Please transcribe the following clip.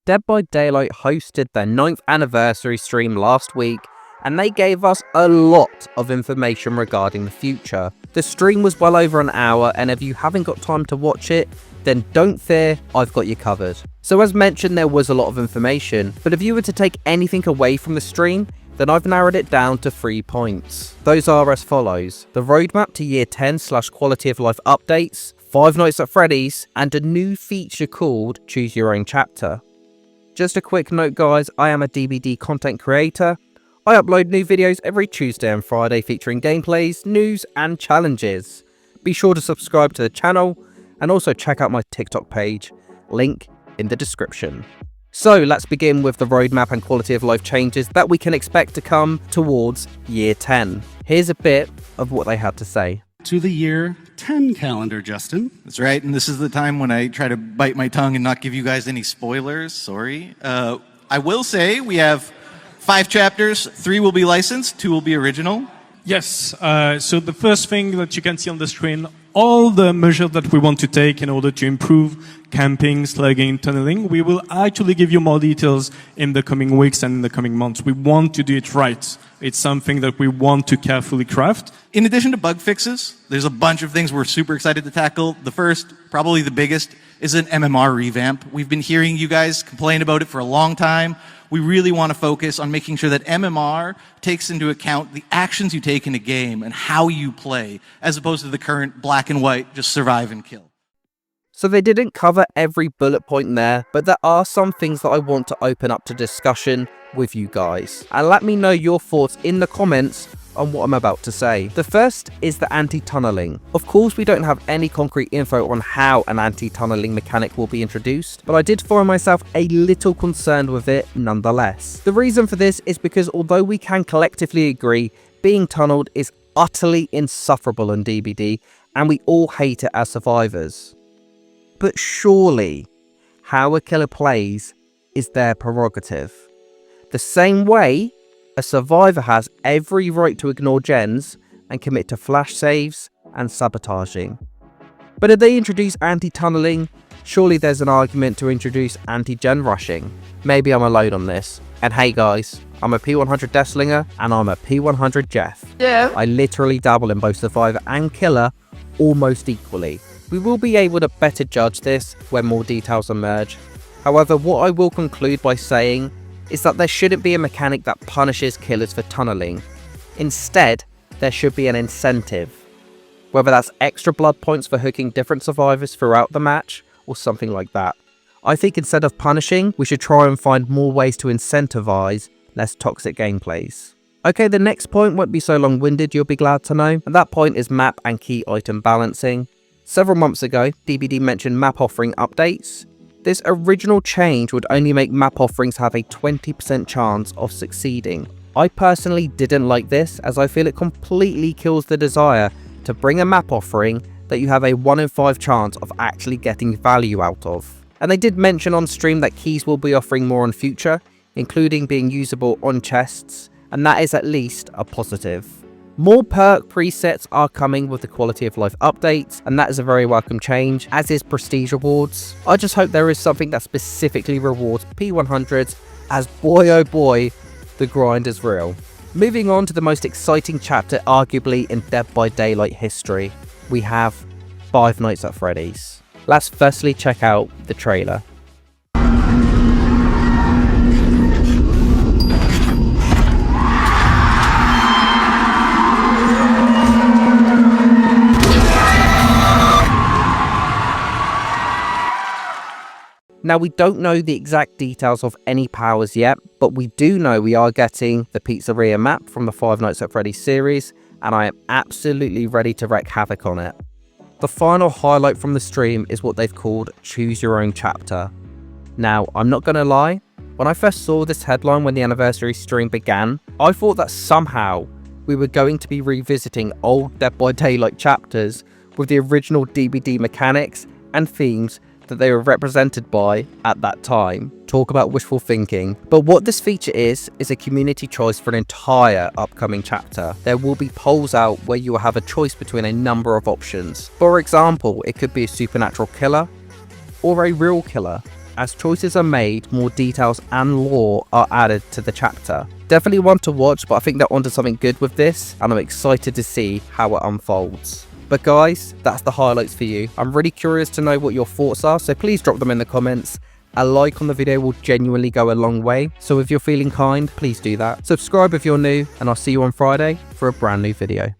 Dead by Daylight hosted their 9th anniversary stream last week, and they gave us a lot of information regarding the future. The stream was well over an hour, and if you haven't got time to watch it, then don't fear, I've got you covered. So as mentioned, there was a lot of information, but if you were to take anything away from the stream, then I've narrowed it down to 3 points. Those are as follows: the roadmap to year 10/quality of life updates, Five Nights at Freddy's, and a new feature called Choose Your Own Chapter. Just a quick note guys, I am a DBD content creator. I upload new videos every Tuesday and Friday featuring gameplays, news and challenges. Be sure to subscribe to the channel and also check out my TikTok page, link in the description. So let's begin with the roadmap and quality of life changes that we can expect to come towards year 10. Here's a bit of what they had to say. To the year 10 calendar, Justin. That's right, and this is the time when I try to bite my tongue and not give you guys any spoilers, sorry. I will say we have 5 chapters, 3 will be licensed, 2 will be original. Yes, so the first thing that you can see on the screen, all the measures that we want to take in order to improve camping, slugging, tunneling, we will actually give you more details in the coming weeks and in the coming months. We want to do it right. It's something that we want to carefully craft. In addition to bug fixes, there's a bunch of things we're super excited to tackle. The first, probably the biggest, is an MMR revamp. We've been hearing you guys complain about it for a long time. We really want to focus on making sure that MMR takes into account the actions you take in a game and how you play, as opposed to the current black and white, just survive and kill. So they didn't cover every bullet point there, but there are some things that I want to open up to discussion with you guys. And let me know your thoughts in the comments on what I'm about to say. The first is the anti-tunneling. Of course, we don't have any concrete info on how an anti-tunneling mechanic will be introduced, but I did find myself a little concerned with it nonetheless. The reason for this is because although we can collectively agree being tunneled is utterly insufferable in DBD, and we all hate it as survivors. But surely, how a killer plays is their prerogative. The same way a survivor has every right to ignore gens and commit to flash saves and sabotaging. But if they introduce anti-tunneling, surely there's an argument to introduce anti-gen rushing. Maybe I'm alone on this. And hey guys, I'm a P100 Deathslinger and I'm a P100 Jeff. Yeah. I literally dabble in both survivor and killer almost equally. We will be able to better judge this when more details emerge. However, what I will conclude by saying is that there shouldn't be a mechanic that punishes killers for tunneling. Instead, there should be an incentive. Whether that's extra blood points for hooking different survivors throughout the match, or something like that. I think instead of punishing, we should try and find more ways to incentivize less toxic gameplays. Okay, the next point won't be so long-winded, you'll be glad to know, and that point is map and key item balancing. Several months ago, DBD mentioned map offering updates. This original change would only make map offerings have a 20% chance of succeeding. I personally didn't like this, as I feel it completely kills the desire to bring a map offering that you have a 1 in 5 chance of actually getting value out of. And they did mention on stream that keys will be offering more in future, including being usable on chests, and that is at least a positive. More perk presets are coming with the quality of life updates, and that is a very welcome change, as is prestige rewards. I just hope there is something that specifically rewards P100s, as boy oh boy, the grind is real. Moving on to the most exciting chapter arguably in Dead by Daylight history, we have Five Nights at Freddy's. Let's firstly check out the trailer. Now, we don't know the exact details of any powers yet, but we do know we are getting the pizzeria map from the Five Nights at Freddy's series, and I am absolutely ready to wreak havoc on it. The final highlight from the stream is what they've called Choose Your Own Chapter. Now, I'm not going to lie, when I first saw this headline when the anniversary stream began, I thought that somehow we were going to be revisiting old Dead by Daylight chapters with the original DBD mechanics and themes that they were represented by at that time. Talk about wishful thinking. But what this feature is a community choice for an entire upcoming chapter. There will be polls out where you will have a choice between a number of options. For example, it could be a supernatural killer or a real killer. As choices are made, more details and lore are added to the chapter. Definitely one to watch, but I think they're onto something good with this, and I'm excited to see how it unfolds. But guys, that's the highlights for you. I'm really curious to know what your thoughts are, so please drop them in the comments. A like on the video will genuinely go a long way, so if you're feeling kind, please do that. Subscribe if you're new, and I'll see you on Friday for a brand new video.